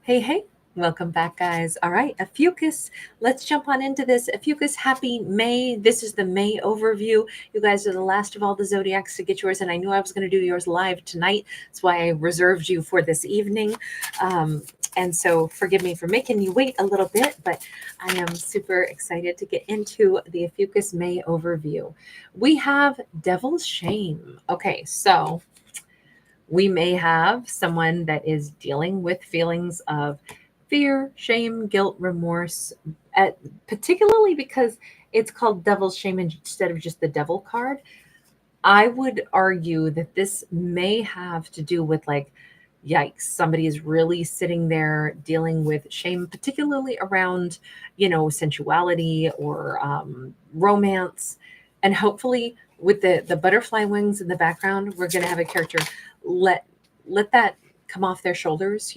Hey, hey, welcome back, guys. All right, Ophiuchus, let's jump on into this. Ophiuchus, happy May. This is the May overview. You guys are the last of all the zodiacs to get yours, and I knew I was going to do yours live tonight. That's why I reserved you for this evening. And so forgive me for making you wait a little bit, but I am super excited to get into the Ophiuchus May overview. We have Devil's Shame. Okay, so we may have someone that is dealing with feelings of fear, shame, guilt, remorse, particularly because it's called devil's shame instead of just the devil card. I would argue that this may have to do with like, yikes, somebody is really sitting there dealing with shame, particularly around, sensuality or romance. And hopefully, with the butterfly wings in the background, we're going to have a character let let that come off their shoulders.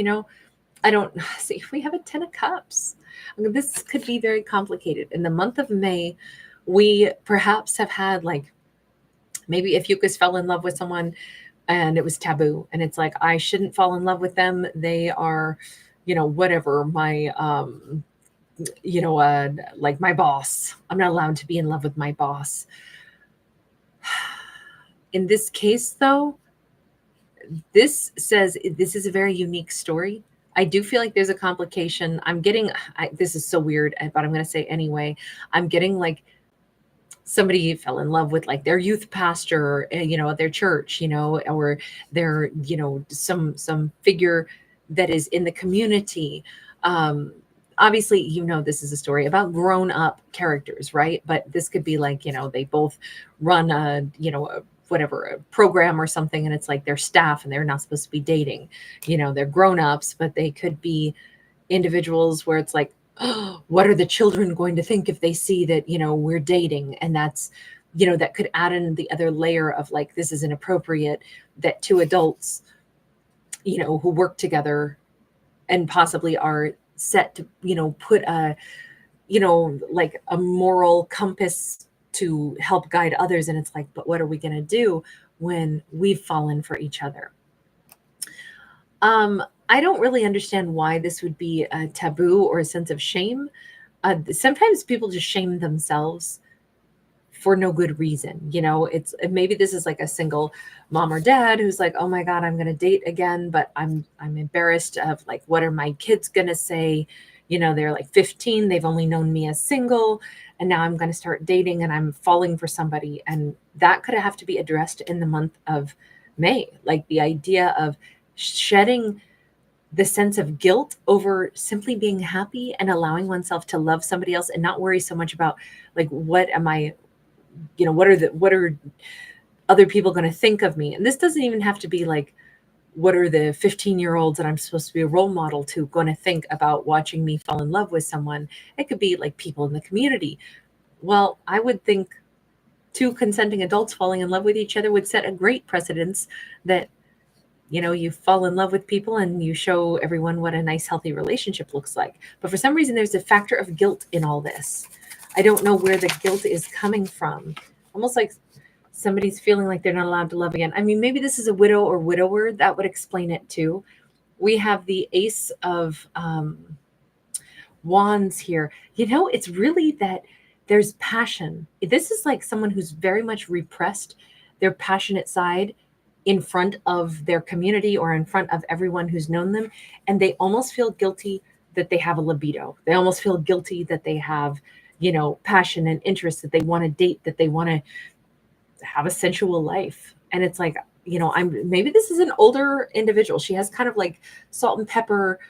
I don't see if we have a 10 of cups. I mean, this could be very complicated. In the month of May, we perhaps have had like maybe if Eucus fell in love with someone and it was taboo and it's like I shouldn't fall in love with them. They are, whatever, my like my boss. I'm not allowed to be in love with my boss. In this case though, this says this is a very unique story. I do feel like there's a complication. This is so weird, but I'm going to say anyway. I'm getting like somebody fell in love with like their youth pastor, at their church, or their, some figure that is in the community. Obviously, this is a story about grown up characters, right? But this could be like, they both run a whatever, a program or something, and it's like their staff and they're not supposed to be dating. They're grown ups, but they could be individuals where it's like, oh, what are the children going to think if they see that, we're dating? And that's, that could add in the other layer of like, this is inappropriate that two adults, who work together and possibly are set to, put a, like a moral compass to help guide others. And it's like, but what are we going to do when we've fallen for each other? I don't really understand why this would be a taboo or a sense of shame. Sometimes people just shame themselves for no good reason. It's maybe this is like a single mom or dad who's like, oh my God, I'm going to date again, but I'm embarrassed of like, what are my kids going to say? They're like 15. They've only known me as single. And now I'm going to start dating and I'm falling for somebody. And that could have to be addressed in the month of May. Like the idea of shedding the sense of guilt over simply being happy and allowing oneself to love somebody else and not worry so much about like, what am I, what are other people going to think of me? And this doesn't even have to be like, what are the 15-year-olds that I'm supposed to be a role model to going to think about watching me fall in love with someone? It could be like people in the community. Well, I would think two consenting adults falling in love with each other would set a great precedence that you fall in love with people and you show everyone what a nice, healthy relationship looks like. But for some reason, there's a factor of guilt in all this. I don't know where the guilt is coming from. Almost like somebody's feeling like they're not allowed to love again. I mean, maybe this is a widow or widower. That would explain it too. We have the Ace of Wands here. It's really that there's passion. This is like someone who's very much repressed their passionate side in front of their community or in front of everyone who's known them. And they almost feel guilty that they have a libido. They almost feel guilty that they have, passion and interest, that they want to date, that they want to have a sensual life. And it's like, maybe this is an older individual. She has kind of like salt and pepper,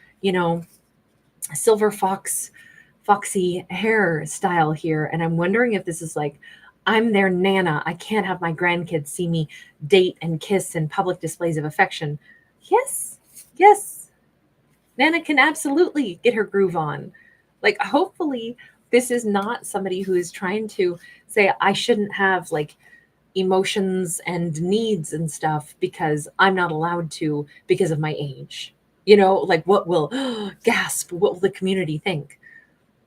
silver foxy hairstyle here. And I'm wondering if this is like, I'm their Nana. I can't have my grandkids see me date and kiss in public displays of affection. Yes, yes. Nana can absolutely get her groove on. Like, hopefully, this is not somebody who is trying to say, I shouldn't have like emotions and needs and stuff because I'm not allowed to because of my age. Like what will gasp, what will the community think?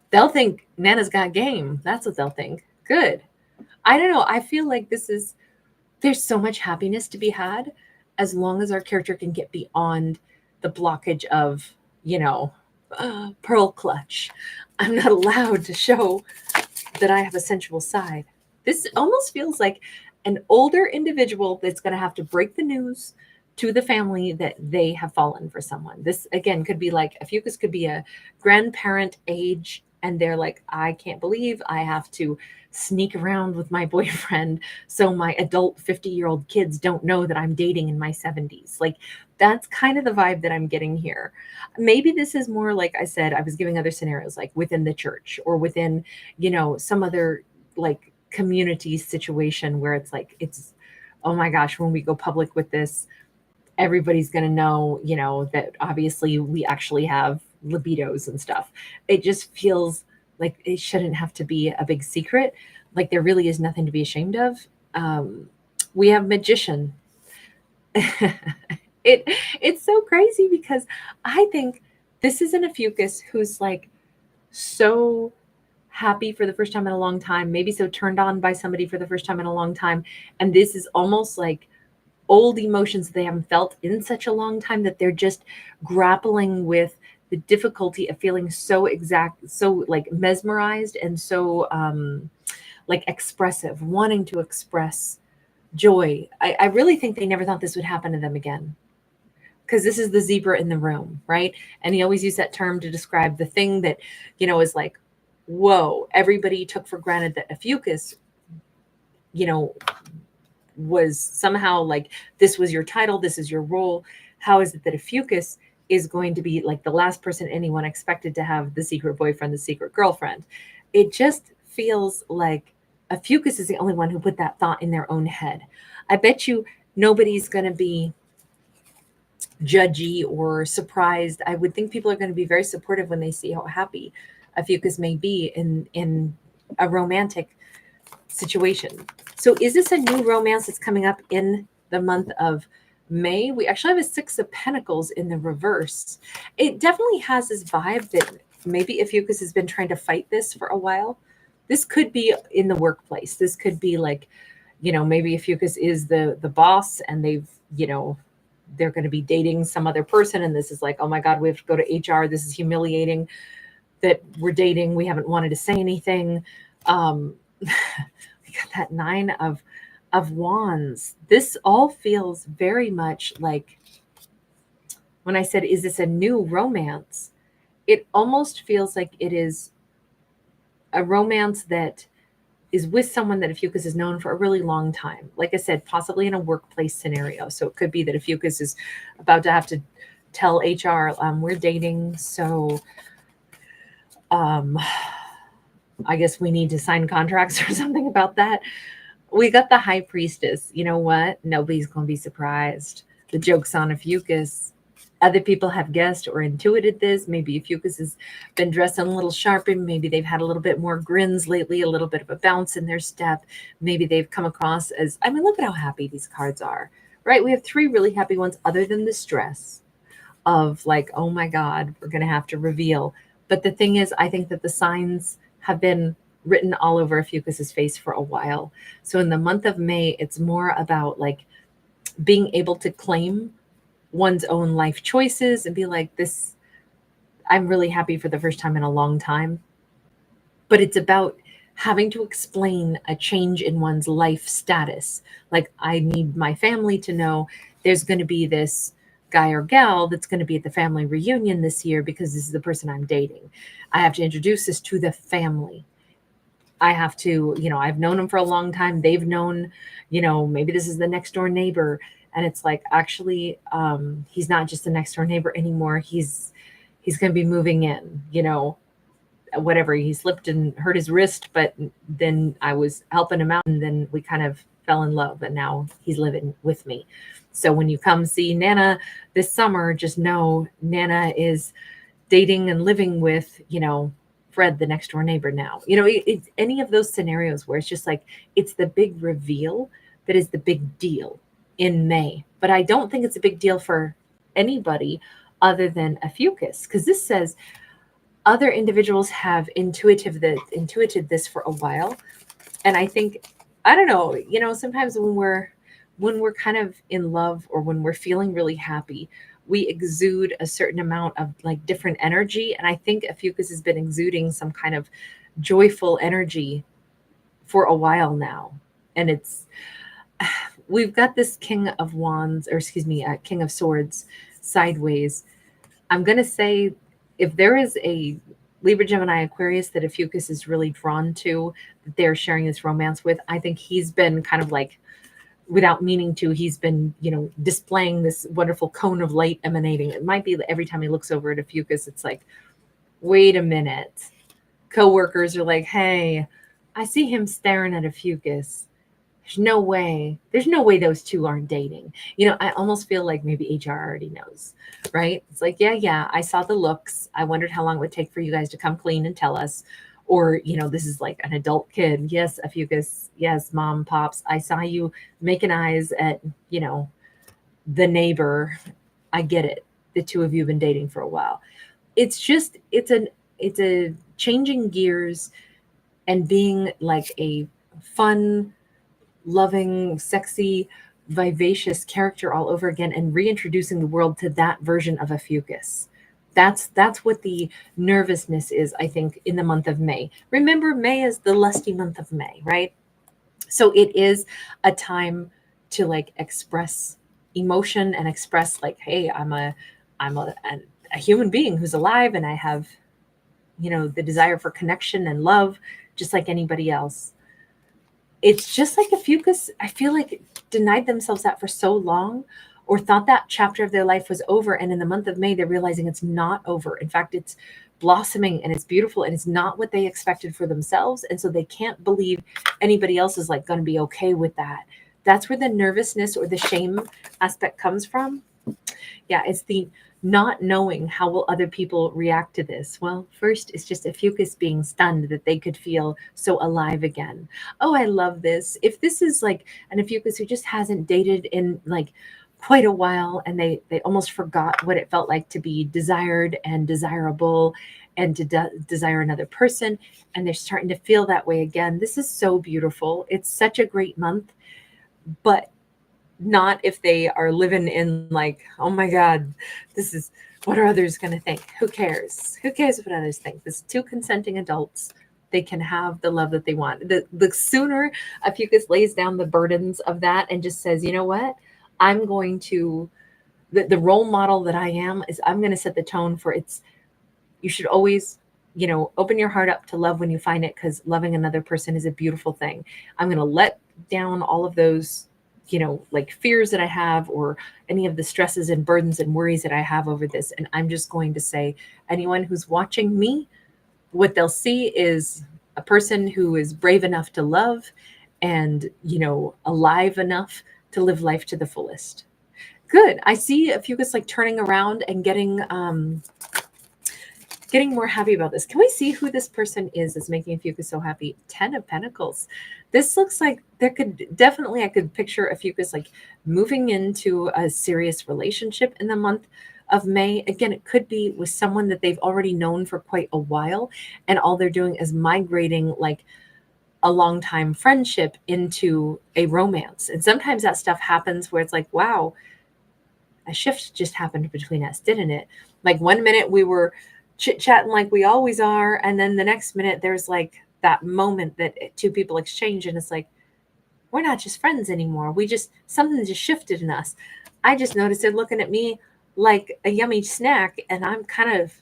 They'll think Nana's got game. That's what they'll think. Good. I don't know. I feel like there's so much happiness to be had as long as our character can get beyond the blockage of, pearl clutch. I'm not allowed to show that I have a sensual side. This almost feels like an older individual that's going to have to break the news to the family that they have fallen for someone. This again could be like Ophiuchus could be a grandparent age, and they're like, I can't believe I have to sneak around with my boyfriend so my adult 50-year-old kids don't know that I'm dating in my 70s. Like, that's kind of the vibe that I'm getting here. Maybe this is more like I said, I was giving other scenarios like within the church or within, some other like community situation where it's like, oh my gosh, when we go public with this, everybody's going to know, that obviously we actually have libidos and stuff. It just feels like it shouldn't have to be a big secret. Like there really is nothing to be ashamed of. We have magician. It's so crazy because I think this is an Ophiuchus who's like so happy for the first time in a long time, maybe so turned on by somebody for the first time in a long time. And this is almost like old emotions they haven't felt in such a long time that they're just grappling with the difficulty of feeling so like mesmerized and so like expressive, wanting to express joy. I really think they never thought this would happen to them again. Because this is the zebra in the room, right? And he always used that term to describe the thing that, is like, whoa, everybody took for granted that Ophiuchus, was somehow like, this was your title, this is your role. How is it that Ophiuchus is going to be like the last person anyone expected to have the secret boyfriend, the secret girlfriend? It just feels like Ophiuchus is the only one who put that thought in their own head. I bet you nobody's going to be judgy or surprised. I would think people are going to be very supportive when they see how happy Ophiuchus may be in a romantic situation. So is this a new romance that's coming up in the month of May? We actually have a Six of Pentacles in the reverse. It definitely has this vibe that maybe Ophiuchus has been trying to fight this for a while. This could be in the workplace. This could be like, maybe Ophiuchus is the boss and they've, they're going to be dating some other person. And this is like, oh my God, we have to go to HR. This is humiliating that we're dating. We haven't wanted to say anything. We got that Nine of Wands. This all feels very much like when I said, is this a new romance? It almost feels like it is a romance that is with someone that Ophiuchus has known for a really long time. Like I said, possibly in a workplace scenario. So it could be that Ophiuchus is about to have to tell HR, we're dating. So I guess we need to sign contracts or something about that. We got the High Priestess. You know what? Nobody's going to be surprised. The joke's on Ophiuchus. Other people have guessed or intuited this. Maybe Ophiuchus has been dressing a little sharper. Maybe they've had a little bit more grins lately, a little bit of a bounce in their step. Maybe they've come across as, look at how happy these cards are, right? We have three really happy ones other than the stress of like, oh my God, we're going to have to reveal. But the thing is, I think that the signs have been written all over Ophiuchus's face for a while. So in the month of May, it's more about like being able to claim one's own life choices and be like, this, I'm really happy for the first time in a long time. But it's about having to explain a change in one's life status. Like, I need my family to know there's going to be this guy or gal that's going to be at the family reunion this year because this is the person I'm dating. I have to introduce this to the family. I have to, I've known him for a long time. They've known, maybe this is the next door neighbor. And it's like, actually, he's not just the next door neighbor anymore. He's going to be moving in, whatever. He slipped and hurt his wrist, but then I was helping him out and then we kind of fell in love and now he's living with me. So when you come see Nana this summer, just know Nana is dating and living with, Fred, the next door neighbor now. It's any of those scenarios where it's just like, it's the big reveal that is the big deal in May. But I don't think it's a big deal for anybody other than Ophiuchus, because this says other individuals have intuited this for a while. And I think, I don't know, sometimes when we're kind of in love or when we're feeling really happy, we exude a certain amount of like different energy. And I think Ophiuchus has been exuding some kind of joyful energy for a while now. And we've got this King of Wands, or excuse me, King of Swords sideways. I'm going to say if there is a Libra, Gemini, Aquarius that Ophiuchus is really drawn to, that they're sharing this romance with, I think he's been kind of like, without meaning to, he's been, displaying this wonderful cone of light emanating. It might be that every time he looks over at Ophiuchus, it's like, wait a minute. Coworkers are like, hey, I see him staring at Ophiuchus. There's no way those two aren't dating. I almost feel like maybe HR already knows, right? It's like, yeah, I saw the looks. I wondered how long it would take for you guys to come clean and tell us. Or, this is like an adult kid. Yes, Ophiuchus. Yes, mom, pops. I saw you making eyes at, the neighbor. I get it. The two of you have been dating for a while. It's a changing gears and being like a fun, loving, sexy, vivacious character all over again, and reintroducing the world to that version of Ophiuchus. That's what the nervousness is, I think, in the month of May. Remember, May is the lusty month of May, right? So it is a time to like express emotion and express like, hey, I'm a human being who's alive, and I have, the desire for connection and love, just like anybody else. It's just like Ophiuchus, I feel like, denied themselves that for so long, or thought that chapter of their life was over. And in the month of May, they're realizing it's not over. In fact, it's blossoming and it's beautiful, and it's not what they expected for themselves. And so they can't believe anybody else is like going to be okay with that. That's where the nervousness or the shame aspect comes from. Yeah, it's the not knowing how will other people react to this. Well, first, it's just Ophiuchus being stunned that they could feel so alive again. Oh, I love this. If this is like an Ophiuchus who just hasn't dated in like quite a while, and they almost forgot what it felt like to be desired and desirable, and to desire another person, and they're starting to feel that way again. This is so beautiful. It's such a great month, but not if they are living in like, oh my God, this is, what are others going to think? Who cares? Who cares what others think? This two consenting adults, they can have the love that they want. The sooner Ophiuchus lays down the burdens of that and just says, you know what, I'm going to, the role model that I am is, I'm going to set the tone for you should always, open your heart up to love when you find it, because loving another person is a beautiful thing. I'm going to let down all of those, like fears that I have, or any of the stresses and burdens and worries that I have over this. And I'm just going to say, anyone who's watching me, what they'll see is a person who is brave enough to love, and, alive enough to live life to the fullest. Good. I see Ophiuchus like turning around and getting more happy about this. Can we see who this person is that's making Ophiuchus so happy? 10 of Pentacles. This looks like I could picture Ophiuchus like moving into a serious relationship in the month of May. Again, it could be with someone that they've already known for quite a while, and all they're doing is migrating like a long time friendship into a romance. And sometimes that stuff happens where it's like, wow, a shift just happened between us, didn't it? Like one minute we were chit-chatting like we always are, and then the next minute there's like that moment that two people exchange, and it's like, we're not just friends anymore. Something just shifted in us. I just noticed it looking at me like a yummy snack, and I'm kind of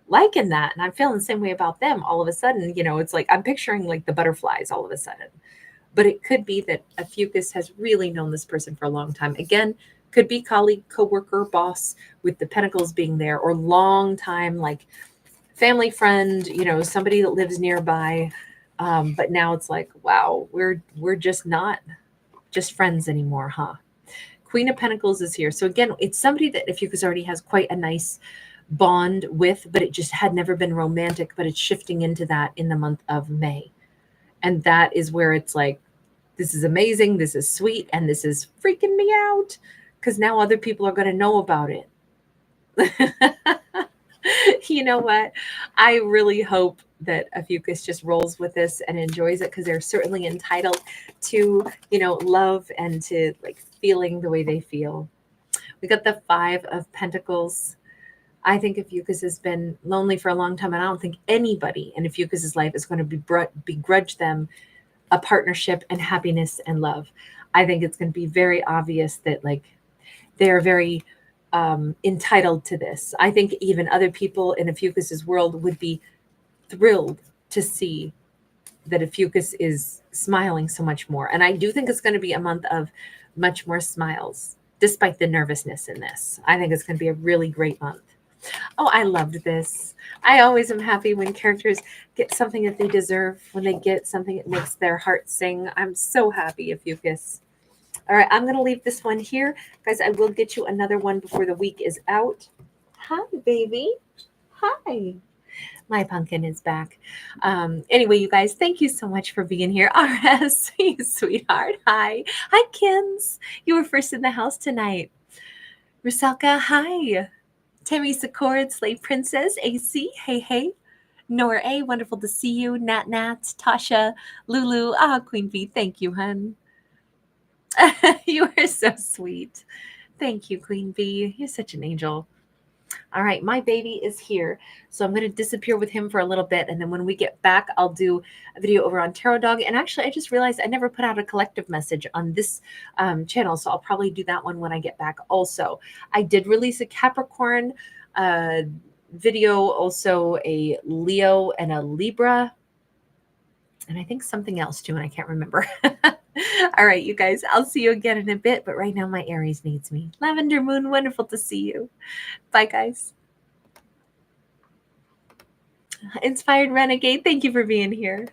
liking that, and I'm feeling the same way about them all of a sudden. It's like I'm picturing like the butterflies all of a sudden. But it could be that Ophiuchus has really known this person for a long time. Again, could be colleague, coworker, boss, with the pentacles being there, or long time like family friend, somebody that lives nearby. But now it's like, wow, we're just not just friends anymore, huh? Queen of Pentacles is here. So again, it's somebody that Ophiuchus already has quite a nice bond with, but it just had never been romantic, but it's shifting into that in the month of May. And that is where it's like, this is amazing, this is sweet, and this is freaking me out, because now other people are going to know about it. You know what? I really hope that Ophiuchus just rolls with this and enjoys it, because they're certainly entitled to, love and to like feeling the way they feel. We got the Five of Pentacles. I think Ophiuchus has been lonely for a long time, and I don't think anybody in Ophiuchus's life is going to begrudge them a partnership and happiness and love. I think it's going to be very obvious that like they're very entitled to this. I think even other people in Ophiuchus's world would be thrilled to see that Ophiuchus is smiling so much more. And I do think it's going to be a month of much more smiles, despite the nervousness in this. I think it's going to be a really great month. Oh, I loved this. I always am happy when characters get something that they deserve, when they get something that makes their heart sing. I'm so happy, Ophiuchus. All right, I'm going to leave this one here. Guys, I will get you another one before the week is out. Hi, baby. Hi. My pumpkin is back. Anyway, you guys, thank you so much for being here. RS, you sweetheart. Hi. Hi, Kins. You were first in the house tonight. Rusalka, hi. Tammy Secord, Slave Princess, AC, hey, hey. Nora A, wonderful to see you. Nat Nat, Tasha, Lulu, Queen Bee, thank you, hun. You are so sweet. Thank you, Queen Bee. You're such an angel. All right, my baby is here. So I'm going to disappear with him for a little bit. And then when we get back, I'll do a video over on Tarot Dog. And actually, I just realized I never put out a collective message on this channel. So I'll probably do that one when I get back also. I did release a Capricorn video, also a Leo and a Libra. And I think something else too, and I can't remember. All right, you guys, I'll see you again in a bit. But right now, my Aries needs me. Lavender Moon, wonderful to see you. Bye, guys. Inspired Renegade, thank you for being here.